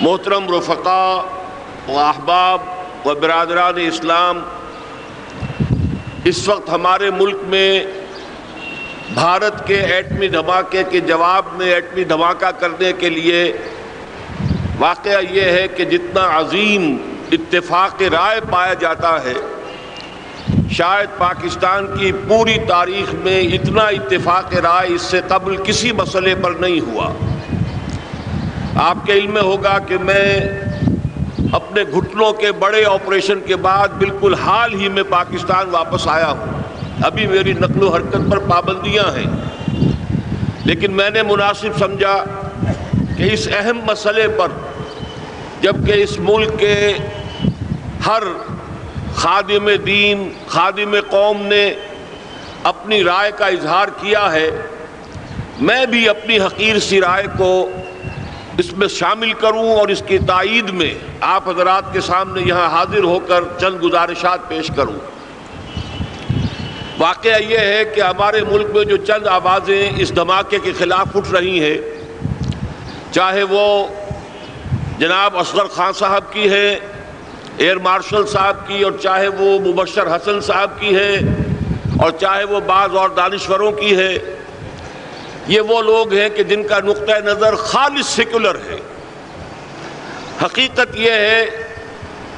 محترم رفقاء و احباب و برادران اسلام، اس وقت ہمارے ملک میں بھارت کے ایٹمی دھماکے کے جواب میں ایٹمی دھماکہ کرنے کے لیے واقعہ یہ ہے کہ جتنا عظیم اتفاق رائے پایا جاتا ہے، شاید پاکستان کی پوری تاریخ میں اتنا اتفاق رائے اس سے قبل کسی مسئلے پر نہیں ہوا۔ آپ کے علم میں ہوگا کہ میں اپنے گھٹنوں کے بڑے آپریشن کے بعد بالکل حال ہی میں پاکستان واپس آیا ہوں۔ ابھی میری نقل و حرکت پر پابندیاں ہیں، لیکن میں نے مناسب سمجھا کہ اس اہم مسئلے پر، جبکہ اس ملک کے ہر خادم دین، خادم قوم نے اپنی رائے کا اظہار کیا ہے، میں بھی اپنی حقیر سی رائے کو اس میں شامل کروں اور اس کی تائید میں آپ حضرات کے سامنے یہاں حاضر ہو کر چند گزارشات پیش کروں۔ واقعہ یہ ہے کہ ہمارے ملک میں جو چند آوازیں اس دھماکے کے خلاف اٹھ رہی ہیں، چاہے وہ جناب اصغر خان صاحب کی ہے، ایئر مارشل صاحب کی، اور چاہے وہ مبشر حسن صاحب کی ہے، اور چاہے وہ بعض اور دانشوروں کی ہے، یہ وہ لوگ ہیں کہ جن کا نقطہ نظر خالص سیکولر ہے۔ حقیقت یہ ہے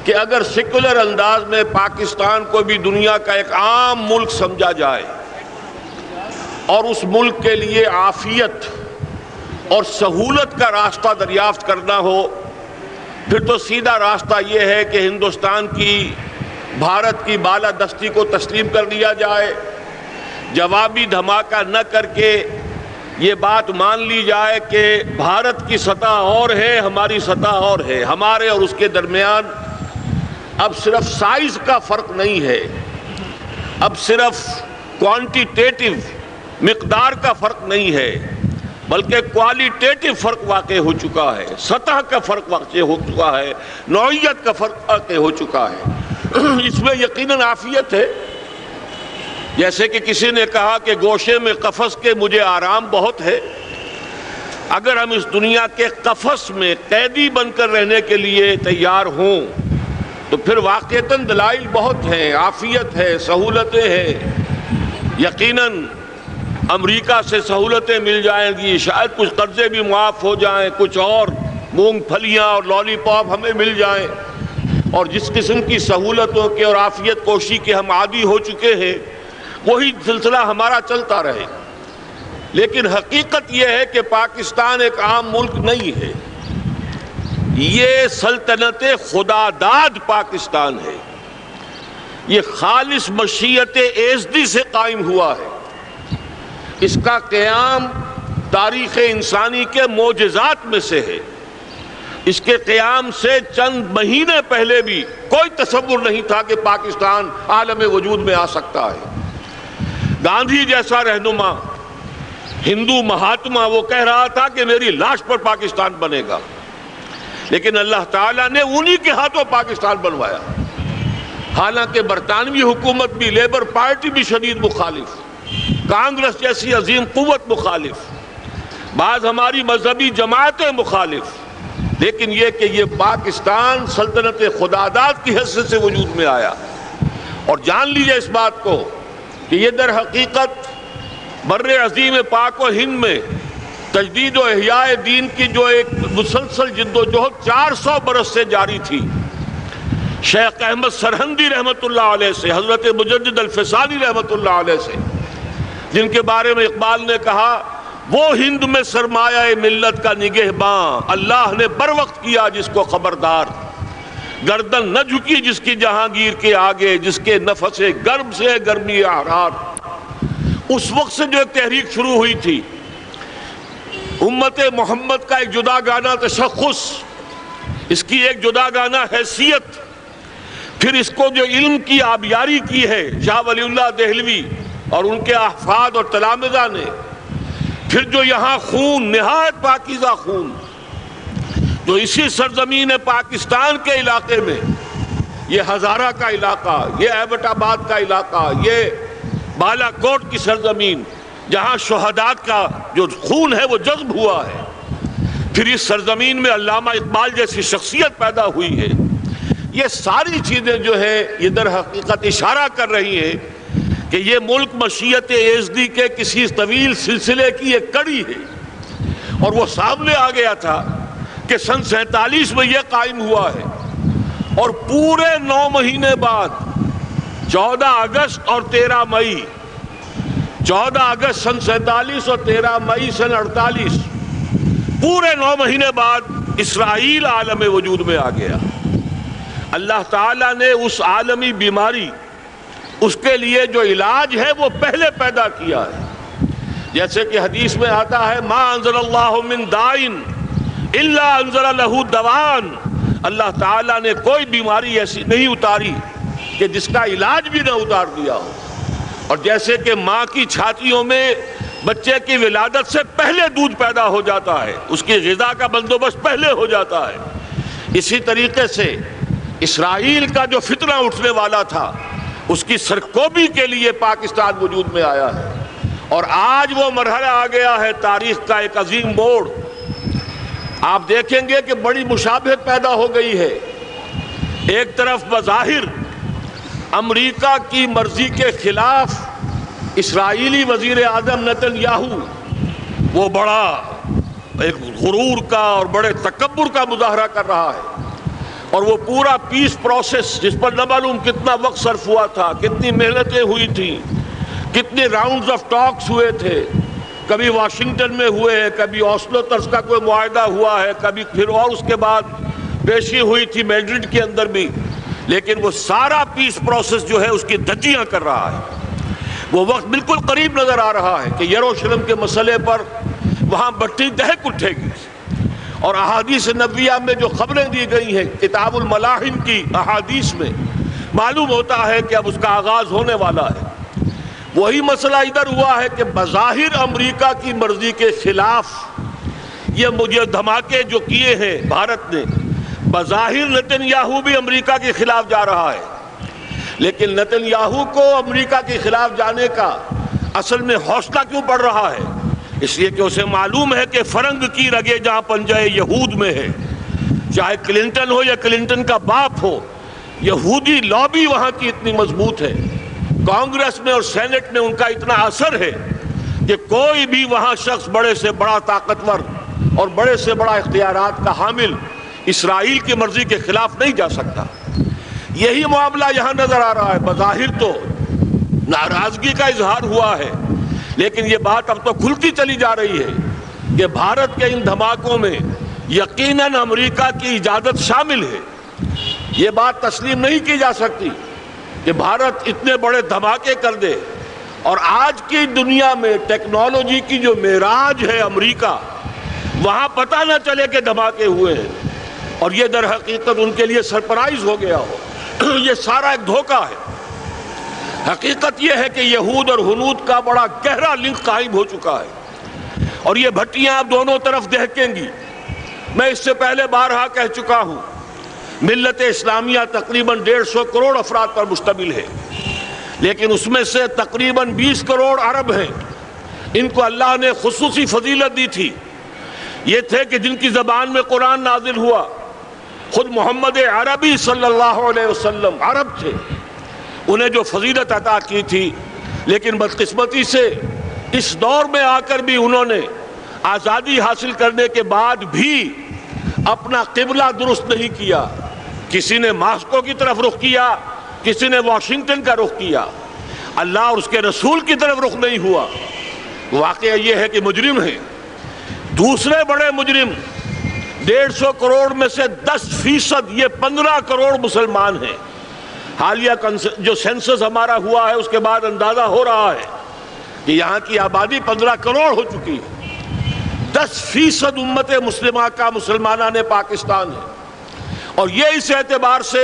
کہ اگر سیکولر انداز میں پاکستان کو بھی دنیا کا ایک عام ملک سمجھا جائے اور اس ملک کے لیے عافیت اور سہولت کا راستہ دریافت کرنا ہو، پھر تو سیدھا راستہ یہ ہے کہ ہندوستان کی بھارت کی بالادستی کو تسلیم کر دیا جائے، جوابی دھماکہ نہ کر کے یہ بات مان لی جائے کہ بھارت کی سطح اور ہے، ہماری سطح اور ہے، ہمارے اور اس کے درمیان اب صرف سائز کا فرق نہیں ہے، اب صرف کوانٹیٹیٹو مقدار کا فرق نہیں ہے، بلکہ کوالٹیٹو فرق واقع ہو چکا ہے، سطح کا فرق واقع ہو چکا ہے، نوعیت کا فرق واقع ہو چکا ہے۔ اس میں یقیناً عافیت ہے، جیسے کہ کسی نے کہا کہ گوشے میں قفس کے مجھے آرام بہت ہے۔ اگر ہم اس دنیا کے قفس میں قیدی بن کر رہنے کے لیے تیار ہوں تو پھر واقعتاً دلائل بہت ہیں، عافیت ہے، سہولتیں ہیں۔ یقیناً امریکہ سے سہولتیں مل جائیں گی، شاید کچھ قرضے بھی معاف ہو جائیں، کچھ اور مونگ پھلیاں اور لالی پاپ ہمیں مل جائیں، اور جس قسم کی سہولتوں کے اور عافیت کوشی کے ہم عادی ہو چکے ہیں وہی سلسلہ ہمارا چلتا رہے۔ لیکن حقیقت یہ ہے کہ پاکستان ایک عام ملک نہیں ہے، یہ سلطنت خدا داد پاکستان ہے، یہ خالص مشیت ایزدی سے قائم ہوا ہے۔ اس کا قیام تاریخ انسانی کے معجزات میں سے ہے۔ اس کے قیام سے چند مہینے پہلے بھی کوئی تصور نہیں تھا کہ پاکستان عالم وجود میں آ سکتا ہے۔ گاندھی جیسا رہنما، ہندو مہاتما، وہ کہہ رہا تھا کہ میری لاش پر پاکستان بنے گا، لیکن اللہ تعالیٰ نے انہی کے ہاتھوں پاکستان بنوایا۔ حالانکہ برطانوی حکومت بھی، لیبر پارٹی بھی شدید مخالف، کانگریس جیسی عظیم قوت مخالف، بعض ہماری مذہبی جماعتیں مخالف، لیکن یہ کہ یہ پاکستان سلطنت خداداد کی حیثیت سے وجود میں آیا۔ اور جان لیجئے اس بات کو کہ یہ در حقیقت بر عظیم پاک و ہند میں تجدید و احیاء دین کی جو ایک مسلسل جد و جہد 400 برس سے جاری تھی، شیخ احمد سرہندی رحمت اللہ علیہ سے، حضرت مجدد الفسانی رحمت اللہ علیہ سے، جن کے بارے میں اقبال نے کہا وہ ہند میں سرمایہ ملت کا نگہباں، اللہ نے بر وقت کیا جس کو خبردار، گردن نہ جھکی جس کی جہانگیر کے آگے، جس کے نفس گرم سے گرمی احرار۔ اس وقت سے جو ایک تحریک شروع ہوئی تھی، امت محمد کا ایک جدا گانا تشخص، اس کی ایک جدا گانا حیثیت، پھر اس کو جو علم کی آبیاری کی ہے شاہ ولی اللہ دہلوی اور ان کے احفاد اور تلامذہ نے، پھر جو یہاں خون، نہایت پاکیزہ خون، جو اسی سرزمین پاکستان کے علاقے میں، یہ ہزارہ کا علاقہ، یہ ایبٹ آباد کا علاقہ، یہ بالا کوٹ کی سرزمین، جہاں شہداء کا جو خون ہے وہ جذب ہوا ہے، پھر اس سرزمین میں علامہ اقبال جیسی شخصیت پیدا ہوئی ہے. یہ ساری چیزیں جو ہے یہ در حقیقت اشارہ کر رہی ہیں کہ یہ ملک مشیت ایزدی کے کسی طویل سلسلے کی ایک کڑی ہے. اور وہ سامنے آ گیا تھا کہ سن 47 میں یہ قائم ہوا ہے، اور پورے 9 مہینے بعد 14 اگست اور 13 مئی 14 اگست سن 47 اور 13 مئی سن 48 پورے 9 مہینے بعد اسرائیل عالم وجود میں آ گیا. اللہ تعالیٰ نے اس عالمی بیماری، اس کے لیے جو علاج ہے وہ پہلے پیدا کیا ہے. جیسے کہ حدیث میں آتا ہے ما انزل اللہ من دائن الا انزل لہ دوان. اللہ تعالیٰ نے کوئی بیماری ایسی نہیں اتاری کہ جس کا علاج بھی نہ اتار دیا ہو. اور جیسے کہ ماں کی چھاتیوں میں بچے کی ولادت سے پہلے دودھ پیدا ہو جاتا ہے، اس کی غذا کا بندوبست پہلے ہو جاتا ہے، اسی طریقے سے اسرائیل کا جو فتنہ اٹھنے والا تھا اس کی سرکوبی کے لیے پاکستان وجود میں آیا ہے. اور آج وہ مرحلہ آ گیا ہے تاریخ کا ایک عظیم موڑ. آپ دیکھیں گے کہ بڑی مشابہت پیدا ہو گئی ہے. ایک طرف بظاہر امریکہ کی مرضی کے خلاف اسرائیلی وزیر اعظم نتن یاہو وہ بڑا ایک غرور کا اور بڑے تکبر کا مظاہرہ کر رہا ہے، اور وہ پورا پیس پروسیس جس پر نہ معلوم کتنا وقت صرف ہوا تھا، کتنی محنتیں ہوئی تھیں، کتنے راؤنڈز آف ٹاکس ہوئے تھے، کبھی واشنگٹن میں ہوئے ہیں، کبھی اوسلو طرز کا کوئی معاہدہ ہوا ہے، کبھی پھر اور اس کے بعد پیشی ہوئی تھی میڈرڈ کے اندر بھی. لیکن وہ سارا پیس پروسیس جو ہے اس کی دھجیاں کر رہا ہے. وہ وقت بالکل قریب نظر آ رہا ہے کہ یروشلم کے مسئلے پر وہاں بٹی دہک اٹھے گی. اور احادیث نبویہ میں جو خبریں دی گئی ہیں کتاب الملاحم کی احادیث میں معلوم ہوتا ہے کہ اب اس کا آغاز ہونے والا ہے. وہی مسئلہ ادھر ہوا ہے کہ بظاہر امریکہ کی مرضی کے خلاف یہ مجھے دھماکے جو کیے ہیں بھارت نے، بظاہر نتن یاہو بھی امریکہ کے خلاف جا رہا ہے. لیکن نتن یاہو کو امریکہ کے خلاف جانے کا اصل میں حوصلہ کیوں پڑ رہا ہے؟ اس لیے کہ اسے معلوم ہے کہ فرنگ کی رگیں جہاں پنجہ یہود میں ہے، چاہے کلنٹن ہو یا کلنٹن کا باپ ہو، یہودی لابی وہاں کی اتنی مضبوط ہے، کانگریس میں اور سینٹ میں ان کا اتنا اثر ہے کہ کوئی بھی وہاں شخص بڑے سے بڑا طاقتور اور بڑے سے بڑا اختیارات کا حامل اسرائیل کی مرضی کے خلاف نہیں جا سکتا. یہی معاملہ یہاں نظر آ رہا ہے. بظاہر تو ناراضگی کا اظہار ہوا ہے، لیکن یہ بات اب تو کھلتی چلی جا رہی ہے کہ بھارت کے ان دھماکوں میں یقیناً امریکہ کی اجازت شامل ہے. یہ بات تسلیم نہیں کی جا سکتی کہ بھارت اتنے بڑے دھماکے کر دے اور آج کی دنیا میں ٹیکنالوجی کی جو معراج ہے امریکہ، وہاں پتہ نہ چلے کہ دھماکے ہوئے ہیں، اور یہ در حقیقت ان کے لیے سرپرائز ہو گیا ہو. یہ سارا ایک دھوکہ ہے. حقیقت یہ ہے کہ یہود اور ہنود کا بڑا گہرا لنک قائم ہو چکا ہے، اور یہ بھٹیاں اب دونوں طرف دہکیں گی. میں اس سے پہلے بارہا کہہ چکا ہوں، ملت اسلامیہ تقریباً 150 کروڑ افراد پر مشتمل ہے، لیکن اس میں سے تقریباً 20 کروڑ عرب ہیں. ان کو اللہ نے خصوصی فضیلت دی تھی. یہ تھے کہ جن کی زبان میں قرآن نازل ہوا. خود محمد عربی صلی اللہ علیہ وسلم عرب تھے، انہیں جو فضیلت عطا کی تھی، لیکن بدقسمتی سے اس دور میں آ کر بھی انہوں نے آزادی حاصل کرنے کے بعد بھی اپنا قبلہ درست نہیں کیا. کسی نے ماسکو کی طرف رخ کیا، کسی نے واشنگٹن کا رخ کیا، اللہ اور اس کے رسول کی طرف رخ نہیں ہوا. واقعہ یہ ہے کہ مجرم ہیں. دوسرے بڑے مجرم 150 کروڑ میں سے 10% یہ 15 کروڑ مسلمان ہیں. حالیہ جو سینسس ہمارا ہوا ہے اس کے بعد اندازہ ہو رہا ہے کہ یہاں کی آبادی 15 کروڑ ہو چکی ہے. 10% امت مسلمہ کا مسلمانان پاکستان ہے، اور یہ اس اعتبار سے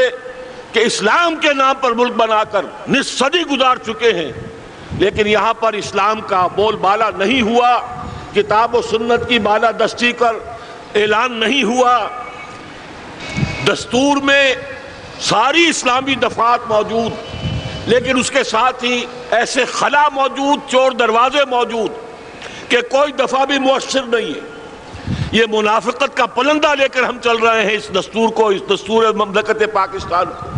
کہ اسلام کے نام پر ملک بنا کر نصف صدی گزار چکے ہیں، لیکن یہاں پر اسلام کا بول بالا نہیں ہوا، کتاب و سنت کی بالا دستی کر اعلان نہیں ہوا. دستور میں ساری اسلامی دفعات موجود، لیکن اس کے ساتھ ہی ایسے خلا موجود، چور دروازے موجود کہ کوئی دفعہ بھی مؤثر نہیں ہے. یہ منافقت کا پلندہ لے کر ہم چل رہے ہیں اس دستور کو، اس دستور مملکت پاکستان کو۔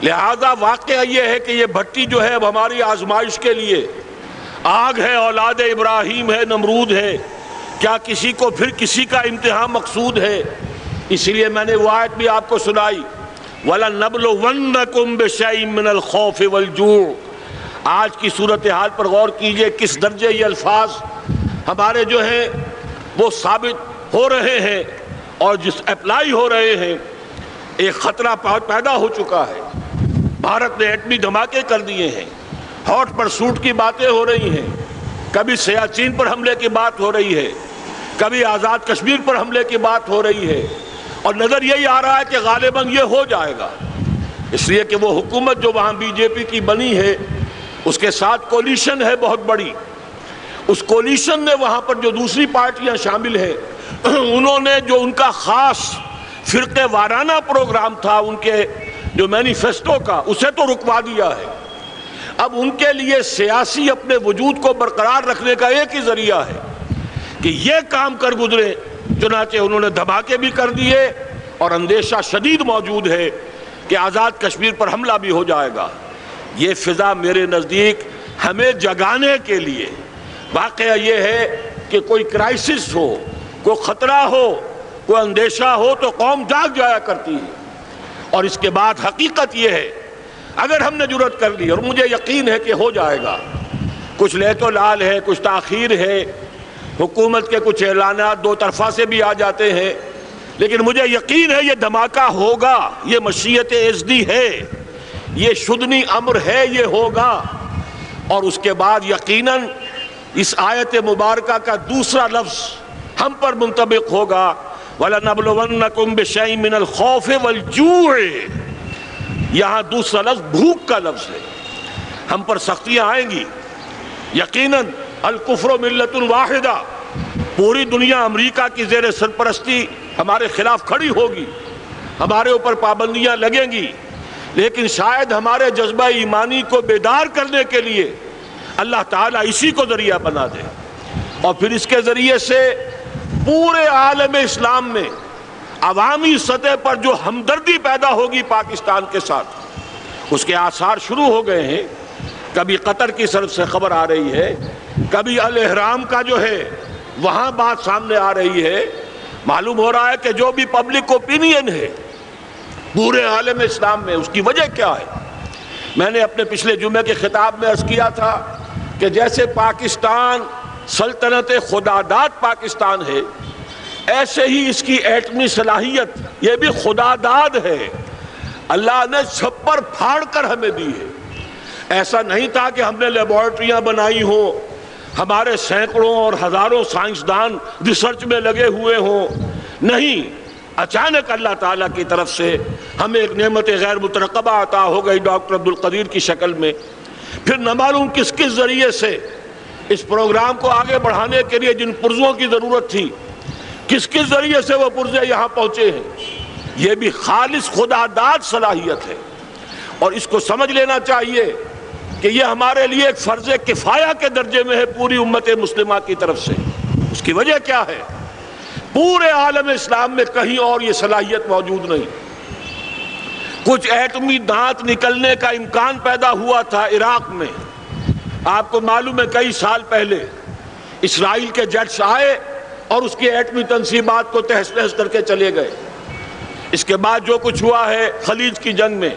لہذا واقعہ یہ ہے کہ یہ بھٹی جو ہے اب ہماری آزمائش کے لیے آگ ہے، اولاد ابراہیم ہے، نمرود ہے، کیا کسی کو پھر کسی کا امتحان مقصود ہے؟ اس لیے میں نے وہ آیت بھی آپ کو سنائی، وَلَنَبْلُوَنَّكُمْ بِشَيْءٍ مِّنَ الْخَوْفِ وَالْجُوعِ۔ آج کی صورتحال پر غور کیجئے، کس درجے یہ الفاظ ہمارے جو ہیں وہ ثابت ہو رہے ہیں اور جس اپلائی ہو رہے ہیں۔ ایک خطرہ پیدا ہو چکا ہے، بھارت نے ایٹمی دھماکے کر دیے ہیں، ہاٹ پرسوٹ کی باتیں ہو رہی ہیں، کبھی سیاچین پر حملے کی بات ہو رہی ہے، کبھی آزاد کشمیر پر حملے کی بات ہو رہی ہے، اور نظر یہی آ رہا ہے کہ غالباً یہ ہو جائے گا، اس لیے کہ وہ حکومت جو وہاں بی جے پی کی بنی ہے اس کے ساتھ کولیشن ہے بہت بڑی۔ اس کولیشن نے وہاں پر جو دوسری پارٹیاں شامل ہیں انہوں نے جو ان کا خاص فرقے وارانہ پروگرام تھا ان کے جو مینیفیسٹو کا، اسے تو رکوا دیا ہے۔ اب ان کے لیے سیاسی اپنے وجود کو برقرار رکھنے کا ایک ہی ذریعہ ہے کہ یہ کام کر گزرے، چنانچہ انہوں نے دھماکے بھی کر دیے اور اندیشہ شدید موجود ہے کہ آزاد کشمیر پر حملہ بھی ہو جائے گا۔ یہ فضا میرے نزدیک ہمیں جگانے کے لیے، واقعہ یہ ہے کہ کوئی کرائسس ہو، کوئی خطرہ ہو، کوئی اندیشہ ہو تو قوم جاگ جایا کرتی ہے، اور اس کے بعد حقیقت یہ ہے اگر ہم نے جرأت کر لی، اور مجھے یقین ہے کہ ہو جائے گا، کچھ لیت و لال ہے، کچھ تاخیر ہے، حکومت کے کچھ اعلانات دو طرفہ سے بھی آ جاتے ہیں، لیکن مجھے یقین ہے یہ دھماکہ ہوگا، یہ مشیت اعزدی ہے، یہ شدنی امر ہے، یہ ہوگا۔ اور اس کے بعد یقیناً اس آیت مبارکہ کا دوسرا لفظ ہم پر منطبق ہوگا، وَلَنَبْلُوَنَّكُمْ بِشَيْءٍ مِّنَ الْخَوْفِ وَالْجُوعِ۔ یہاں دوسرا لفظ بھوک کا لفظ ہے، ہم پر سختیاں آئیں گی یقیناً۔ الکفر ملت واحدہ، پوری دنیا امریکہ کی زیر سرپرستی ہمارے خلاف کھڑی ہوگی، ہمارے اوپر پابندیاں لگیں گی، لیکن شاید ہمارے جذبہ ایمانی کو بیدار کرنے کے لیے اللہ تعالیٰ اسی کو ذریعہ بنا دے، اور پھر اس کے ذریعے سے پورے عالم اسلام میں عوامی سطح پر جو ہمدردی پیدا ہوگی پاکستان کے ساتھ، اس کے آثار شروع ہو گئے ہیں۔ کبھی قطر کی طرف سے خبر آ رہی ہے، کبھی الاحرام کا جو ہے وہاں بات سامنے آ رہی ہے۔ معلوم ہو رہا ہے کہ جو بھی پبلک اوپینین ہے پورے عالم اسلام میں، اس کی وجہ کیا ہے؟ میں نے اپنے پچھلے جمعے کے خطاب میں عرض کیا تھا کہ جیسے پاکستان سلطنت خداداد پاکستان ہے، ایسے ہی اس کی ایٹمی صلاحیت یہ بھی خداداد ہے، اللہ نے چھپر پھاڑ کر ہمیں دی ہے۔ ایسا نہیں تھا کہ ہم نے لیبارٹریاں بنائی ہوں، ہمارے سینکڑوں اور ہزاروں سائنسدان ریسرچ میں لگے ہوئے ہوں، نہیں، اچانک اللہ تعالیٰ کی طرف سے ہمیں ایک نعمت غیر مترقبہ عطا ہو گئی ڈاکٹر عبدالقدیر کی شکل میں۔ پھر نہ معلوم کس کس ذریعے سے اس پروگرام کو آگے بڑھانے کے لیے جن پرزوں کی ضرورت تھی، کس کس ذریعے سے وہ پرزے یہاں پہنچے ہیں، یہ بھی خالص خداداد صلاحیت ہے، اور اس کو سمجھ لینا چاہیے کہ یہ ہمارے لیے ایک فرض کفایہ کے درجے میں ہے پوری امت مسلمہ کی طرف سے۔ اس کی وجہ کیا ہے؟ پورے عالم اسلام میں کہیں اور یہ صلاحیت موجود نہیں۔ کچھ ایٹمی دانت نکلنے کا امکان پیدا ہوا تھا عراق میں، آپ کو معلوم ہے کئی سال پہلے اسرائیل کے جیٹس آئے اور اس کی ایٹمی تنصیبات کو تہس نہس کر کے چلے گئے۔ اس کے بعد جو کچھ ہوا ہے خلیج کی جنگ میں،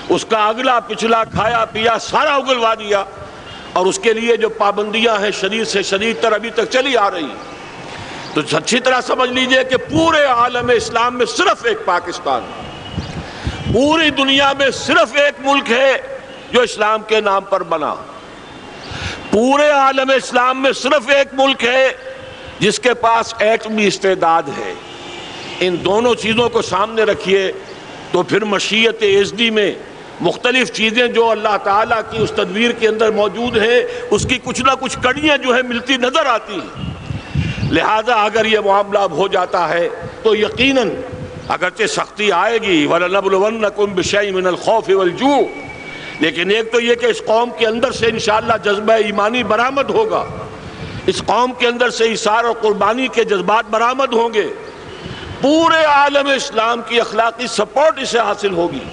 اس کا اگلا پچھلا کھایا پیا سارا اگلوا دیا، اور اس کے لیے جو پابندیاں ہیں شدید سے شدید تر ابھی تک چلی آ رہی ہیں۔ تو اچھی طرح سمجھ لیجئے کہ پورے عالم اسلام میں صرف ایک پاکستان، پوری دنیا میں صرف ایک ملک ہے جو اسلام کے نام پر بنا، پورے عالم اسلام میں صرف ایک ملک ہے جس کے پاس ایٹمی استعداد ہے۔ ان دونوں چیزوں کو سامنے رکھیے تو پھر مشیت اعزدی میں مختلف چیزیں جو اللہ تعالیٰ کی اس تدبیر کے اندر موجود ہیں، اس کی کچھ نہ کچھ کڑیاں جو ہیں ملتی نظر آتی ہیں۔ لہذا اگر یہ معاملہ ہو جاتا ہے تو یقیناً اگرچہ سختی آئے گی، وَلَنَبْلُوَنَّكُمْ بِشَيْءٍ مِّنَ الْخَوْفِ وَالْجُوعِ، لیکن ایک تو یہ کہ اس قوم کے اندر سے انشاءاللہ جذبہ ایمانی برآمد ہوگا، اس قوم کے اندر سے ایثار اور قربانی کے جذبات برآمد ہوں گے، پورے عالم اسلام کی اخلاقی سپورٹ اسے حاصل ہوگی۔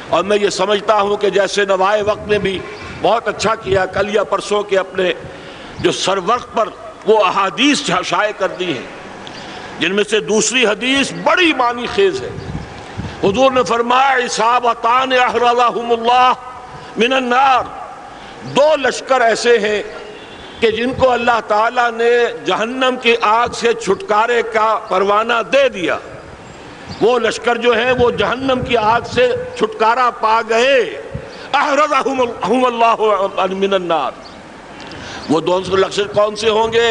اور میں یہ سمجھتا ہوں کہ جیسے نوائے وقت نے بھی بہت اچھا کیا، کل یا پرسوں کے اپنے جو سر وقت پر وہ احادیث شائع کر دی ہیں، جن میں سے دوسری حدیث بڑی معنی خیز ہے۔ حضور نے فرمایا اصابتان احرزہم اللہ من النار، دو لشکر ایسے ہیں کہ جن کو اللہ تعالیٰ نے جہنم کی آگ سے چھٹکارے کا پروانہ دے دیا۔ وہ لشکر جو ہیں وہ جہنم کی آگ سے چھٹکارا پا گئے، احرزہم اللہ من النار۔ وہ دونوں لشکر کون سے ہوں گے؟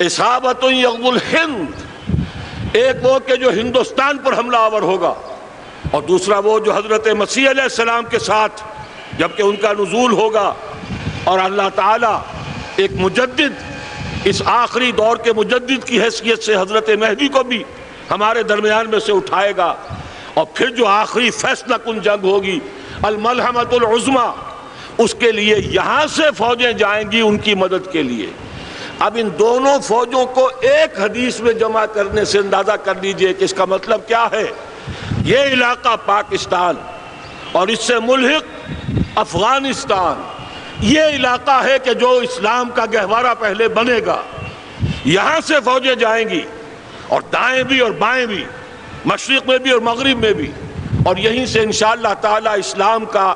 اصابت یغزو الہند، ایک وہ کہ جو ہندوستان پر حملہ آور ہوگا، اور دوسرا وہ جو حضرت مسیح علیہ السلام کے ساتھ جبکہ ان کا نزول ہوگا، اور اللہ تعالیٰ ایک مجدد، اس آخری دور کے مجدد کی حیثیت سے حضرت مہدی کو بھی ہمارے درمیان میں سے اٹھائے گا، اور پھر جو آخری فیصلہ کن جنگ ہوگی الملحمۃ العظمیٰ، اس کے لیے یہاں سے فوجیں جائیں گی ان کی مدد کے لیے۔ اب ان دونوں فوجوں کو ایک حدیث میں جمع کرنے سے اندازہ کر لیجئے کہ اس کا مطلب کیا ہے۔ یہ علاقہ پاکستان اور اس سے ملحق افغانستان، یہ علاقہ ہے کہ جو اسلام کا گہوارہ پہلے بنے گا۔ یہاں سے فوجیں جائیں گی، اور دائیں بھی اور بائیں بھی، مشرق میں بھی اور مغرب میں بھی، اور یہیں سے انشاءاللہ تعالی اسلام کا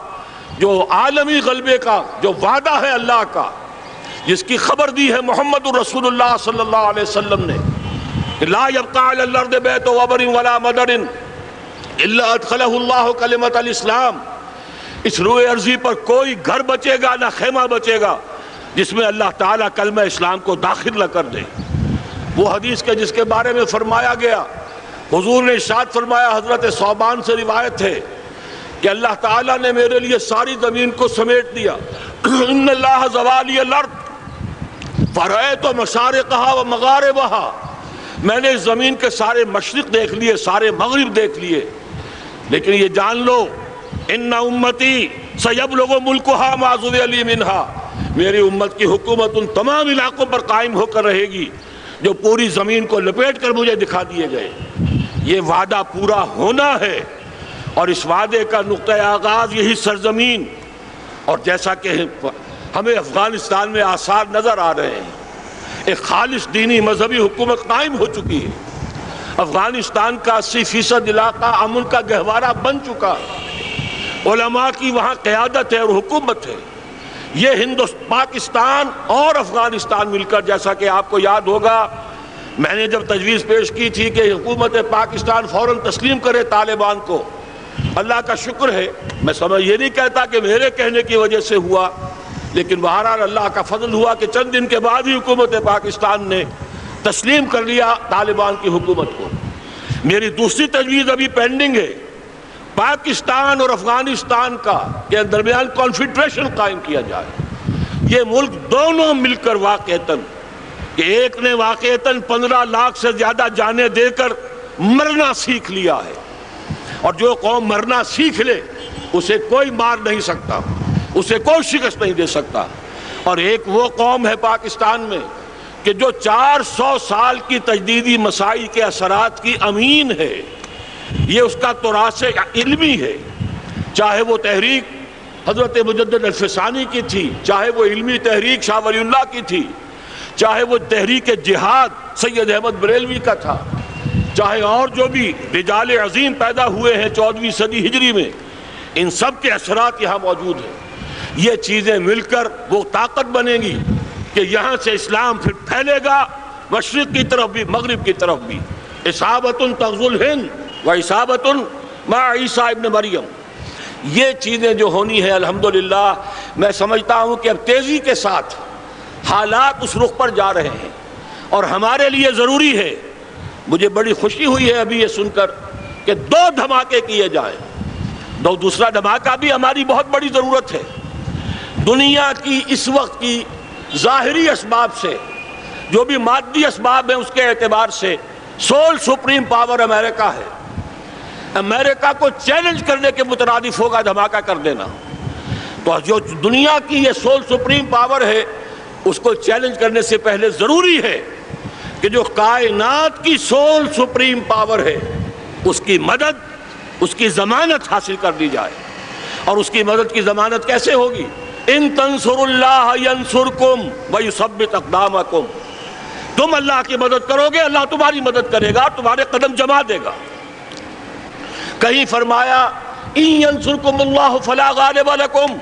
جو عالمی غلبے کا جو وعدہ ہے اللہ کا، جس کی خبر دی ہے محمد رسول اللہ صلی اللہ علیہ وسلم نے کہ لا یبقى علی الارض بیت وبر ولا مدر الا ادخلہ اللہ کلمۃ الاسلام، اس روئے ارضی پر کوئی گھر بچے گا نہ خیمہ بچے گا جس میں اللہ تعالیٰ کلمہ اسلام کو داخل نہ کر دے۔ وہ حدیث کے جس کے بارے میں فرمایا گیا، حضور نے ارشاد فرمایا، حضرت ثوبان سے روایت ہے کہ اللہ تعالیٰ نے میرے لیے ساری زمین کو سمیٹ دیا۔ ان اللہ زوالی الارض فرأیت مشارقہا و مغاربہا، میں نے اس زمین کے سارے مشرق دیکھ لیے، سارے مغرب دیکھ لیے، لیکن یہ جان لو ان امتی سیبلغ ملکہا ما ذوی علی منہا، میری امت کی حکومت ان تمام علاقوں پر قائم ہو کر رہے گی جو پوری زمین کو لپیٹ کر مجھے دکھا دیے گئے۔ یہ وعدہ پورا ہونا ہے، اور اس وعدے کا نقطہ آغاز یہی سرزمین، اور جیسا کہ ہمیں افغانستان میں آثار نظر آ رہے ہیں، ایک خالص دینی مذہبی حکومت قائم ہو چکی ہے۔ افغانستان کا 80% علاقہ امن کا گہوارہ بن چکا ہے، علماء کی وہاں قیادت ہے اور حکومت ہے۔ یہ پاکستان اور افغانستان مل کر، جیسا کہ آپ کو یاد ہوگا میں نے جب تجویز پیش کی تھی کہ حکومت پاکستان فوراً تسلیم کرے طالبان کو، اللہ کا شکر ہے، میں یہ نہیں کہتا کہ میرے کہنے کی وجہ سے ہوا، لیکن بہرحال اللہ کا فضل ہوا کہ چند دن کے بعد ہی حکومت پاکستان نے تسلیم کر لیا طالبان کی حکومت کو۔ میری دوسری تجویز ابھی پینڈنگ ہے، پاکستان اور افغانستان کا کے درمیان کانفیڈریشن قائم کیا جائے۔ یہ ملک دونوں مل کر واقعتاً، کہ ایک نے واقعتاً 15 لاکھ سے زیادہ جانیں دے کر مرنا سیکھ لیا ہے، اور جو قوم مرنا سیکھ لے اسے کوئی مار نہیں سکتا، اسے کوئی شکست نہیں دے سکتا، اور ایک وہ قوم ہے پاکستان میں کہ جو 400 سال کی تجدیدی مساعی کے اثرات کی امین ہے۔ یہ اس کا تراث علمی ہے، چاہے وہ تحریک حضرت مجدد الفسانی کی تھی، چاہے وہ علمی تحریک شاہ ولی اللہ کی تھی، چاہے وہ تحریک جہاد سید احمد بریلوی کا تھا، چاہے اور جو بھی رجال عظیم پیدا ہوئے ہیں 14ویں صدی ہجری میں، ان سب کے اثرات یہاں موجود ہیں۔ یہ چیزیں مل کر وہ طاقت بنے گی کہ یہاں سے اسلام پھر پھیلے گا، مشرق کی طرف بھی مغرب کی طرف بھی۔ اصابت تغزو الہند و اصابت مع عیسیٰ ابن مریم، یہ چیزیں جو ہونی ہے الحمدللہ، میں سمجھتا ہوں کہ اب تیزی کے ساتھ حالات اس رخ پر جا رہے ہیں، اور ہمارے لیے ضروری ہے، مجھے بڑی خوشی ہوئی ہے ابھی یہ سن کر کہ 2 دھماکے کیے جائیں۔ دوسرا دھماکہ بھی ہماری بہت بڑی ضرورت ہے۔ دنیا کی اس وقت کی ظاہری اسباب سے، جو بھی مادی اسباب ہیں اس کے اعتبار سے سول سپریم پاور امریکہ ہے۔ امریکہ کو چیلنج کرنے کے مترادف ہوگا دھماکہ کر دینا۔ تو جو دنیا کی یہ سول سپریم پاور ہے، اس کو چیلنج کرنے سے پہلے ضروری ہے کہ جو کائنات کی سول سپریم پاور ہے اس کی مدد، اس کی ضمانت حاصل کر دی جائے۔ اور اس کی مدد کی ضمانت کیسے ہوگی؟ ان تنصروا اللہ ینصرکم ویثبت اقدامکم، تم اللہ کی مدد کرو گے، اللہ تمہاری مدد کرے گا، تمہارے قدم جما دے گا۔ کہیں فرمایا ان ینصرکم اللہ فلا غالب لکم،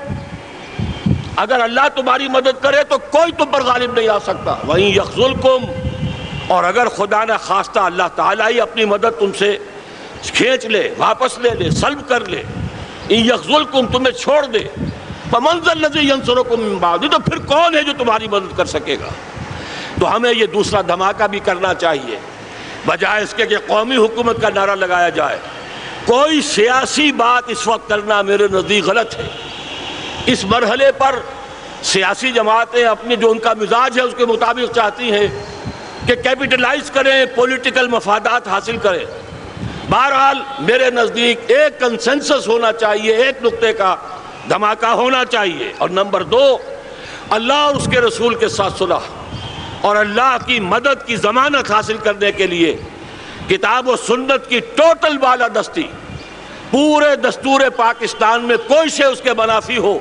اگر اللہ تمہاری مدد کرے تو کوئی تم پر غالب نہیں آ سکتا۔ وَإِن يَخْذُلْكُمْ، اور اگر خدا نہ خواستہ اللہ تعالیٰ ہی اپنی مدد تم سے کھینچ لے، واپس لے لے، سلب کر لے، ان یخذلکم، تمہیں چھوڑ دے، فمن ذا الذی ینصرکم من بعد، تو پھر کون ہے جو تمہاری مدد کر سکے گا؟ تو ہمیں یہ دوسرا دھماکہ بھی کرنا چاہیے، بجائے اس کے کہ قومی حکومت کا نعرہ لگایا جائے۔ کوئی سیاسی بات اس وقت کرنا میرے نزدیک غلط ہے۔ اس مرحلے پر سیاسی جماعتیں اپنے جو ان کا مزاج ہے اس کے مطابق چاہتی ہیں کہ کیپٹلائز کریں، پولیٹیکل مفادات حاصل کریں۔ بہرحال میرے نزدیک ایک کنسنسس ہونا چاہیے، ایک نقطے کا دھماکہ ہونا چاہیے۔ اور نمبر 2، اللہ اور اس کے رسول کے ساتھ صلح اور اللہ کی مدد کی ضمانت حاصل کرنے کے لیے کتاب و سنت کی ٹوٹل بالادستی، پورے دستور پاکستان میں کوئی شے اس کے منافی ہو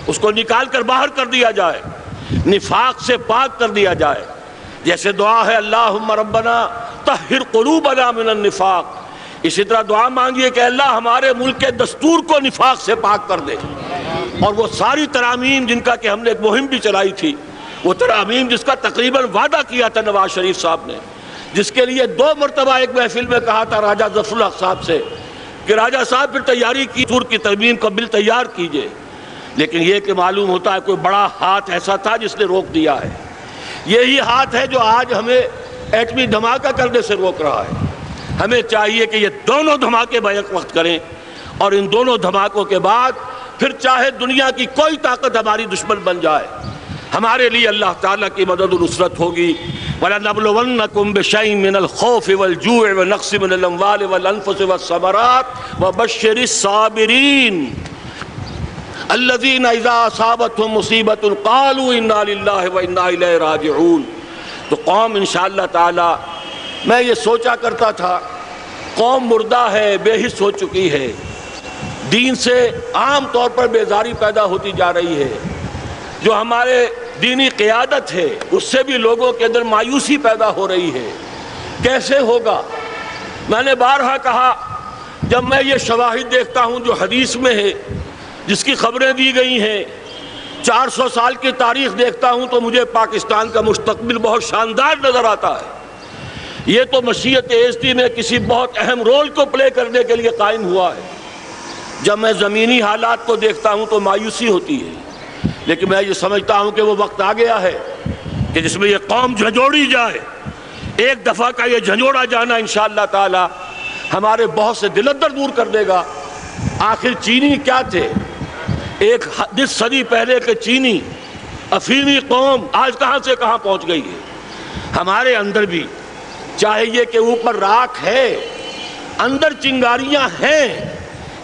اس کو نکال کر باہر کر دیا جائے، نفاق سے پاک کر دیا جائے۔ جیسے دعا ہے اللہم ربنا طہر قلوبنا من النفاق، اسی طرح دعا مانگیے کہ اللہ ہمارے ملک کے دستور کو نفاق سے پاک کر دے۔ اور وہ ساری ترامیم جن کا کہ ہم نے ایک مہم بھی چلائی تھی، وہ ترامیم جس کا تقریباً وعدہ کیا تھا نواز شریف صاحب نے، جس کے لیے 2 مرتبہ ایک محفل میں کہا تھا راجہ ظفر الحق صاحب سے کہ راجہ صاحب پھر تیاری کی سور کی ترمیم کا بل تیار کیجئے، لیکن یہ کہ معلوم ہوتا ہے کوئی بڑا ہاتھ ایسا تھا جس نے روک دیا ہے۔ یہی ہاتھ ہے جو آج ہمیں ایٹمی دھماکہ کرنے سے روک رہا ہے۔ ہمیں چاہیے کہ یہ دونوں دھماکے بیک وقت کریں، اور ان دونوں دھماکوں کے بعد پھر چاہے دنیا کی کوئی طاقت ہماری دشمن بن جائے، ہمارے لیے اللہ تعالیٰ کی مدد و نصرت ہوگی۔ وَلَنَبْلُوَنَّكُمْ بِشَيْءٍ مِّنَ الْخَوْفِ وَالْجُوعِ وَنَقْصٍ مِّنَ الْأَمْوَالِ وَالْأَنفُسِ وَالثَّمَرَاتِ وَبَشِّرِ الصَّابِرِينَ الَّذِينَ إِذَا أَصَابَتْهُمْ مُصِيبَةٌ قَالُوا إِنَّا لِلَّهِ وَإِنَّا إِلَيْهِ رَاجِعُونَ۔ تو قوم انشاءاللہ تعالی، میں یہ سوچا کرتا تھا قوم مردہ ہے، بے حس ہو چکی ہے، دین سے عام طور پر بیزاری پیدا ہوتی جا رہی ہے، جو ہمارے دینی قیادت ہے اس سے بھی لوگوں کے اندر مایوسی پیدا ہو رہی ہے۔ کیسے ہوگا؟ میں نے بارہا کہا، جب میں یہ شواہد دیکھتا ہوں جو حدیث میں ہے، جس کی خبریں دی گئی ہیں، 400 سال کی تاریخ دیکھتا ہوں تو مجھے پاکستان کا مستقبل بہت شاندار نظر آتا ہے۔ یہ تو مشیت ایزدی میں کسی بہت اہم رول کو پلے کرنے کے لیے قائم ہوا ہے۔ جب میں زمینی حالات کو دیکھتا ہوں تو مایوسی ہوتی ہے، لیکن میں یہ سمجھتا ہوں کہ وہ وقت آ گیا ہے کہ جس میں یہ قوم جھنجھوڑی جائے۔ ایک دفعہ کا یہ جھنجھوڑا جانا انشاءاللہ تعالی ہمارے بہت سے دل اندر دور کر دے گا۔ آخر چینی کیا تھے؟ ایک 10 صدی پہلے کے چینی افیمی قوم آج کہاں سے کہاں پہنچ گئی ہے۔ ہمارے اندر بھی چاہے یہ کہ اوپر راکھ ہے، اندر چنگاریاں ہیں،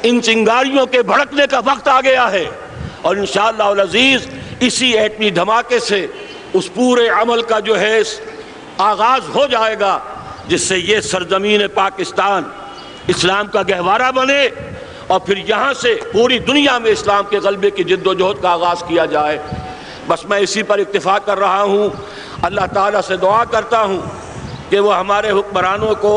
ان چنگاریوں کے بھڑکنے کا وقت آ گیا ہے، اور انشاءاللہ العزیز اسی ایٹمی دھماکے سے اس پورے عمل کا جو ہے آغاز ہو جائے گا، جس سے یہ سرزمین پاکستان اسلام کا گہوارہ بنے، اور پھر یہاں سے پوری دنیا میں اسلام کے غلبے کی جد و جہد کا آغاز کیا جائے۔ بس میں اسی پر اکتفا کر رہا ہوں۔ اللہ تعالیٰ سے دعا کرتا ہوں کہ وہ ہمارے حکمرانوں کو،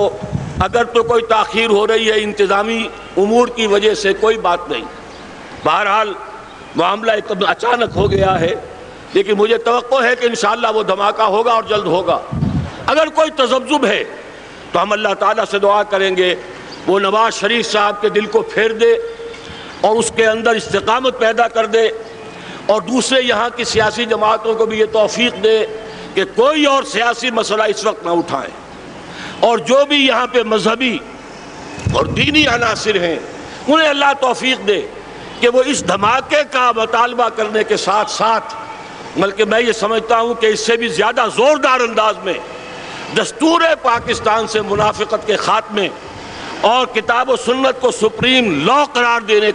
اگر تو کوئی تاخیر ہو رہی ہے انتظامی امور کی وجہ سے، کوئی بات نہیں، بہرحال معاملہ ایک اچانک ہو گیا ہے، لیکن مجھے توقع ہے کہ انشاءاللہ وہ دھماکہ ہوگا اور جلد ہوگا۔ اگر کوئی تذبذب ہے تو ہم اللہ تعالیٰ سے دعا کریں گے وہ نواز شریف صاحب کے دل کو پھیر دے اور اس کے اندر استقامت پیدا کر دے، اور دوسرے یہاں کی سیاسی جماعتوں کو بھی یہ توفیق دے کہ کوئی اور سیاسی مسئلہ اس وقت نہ اٹھائیں، اور جو بھی یہاں پہ مذہبی اور دینی عناصر ہیں انہیں اللہ توفیق دے کہ وہ اس دھماکے کا مطالبہ کرنے کے ساتھ ساتھ، بلکہ میں یہ سمجھتا ہوں کہ اس سے بھی زیادہ زوردار انداز میں دستور پاکستان سے منافقت کے خاتمے اور کتاب و سنت کو سپریم لا قرار دینے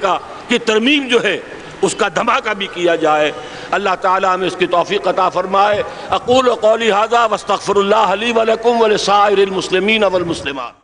کی ترمیم جو ہے اس کا دھماکہ بھی کیا جائے۔ اللہ تعالیٰ ہمیں اس کی توفیق عطا فرمائے۔ اقول قولی ھذا واستغفر اللہ لی ولکم ولسائر المسلمین والمسلمات۔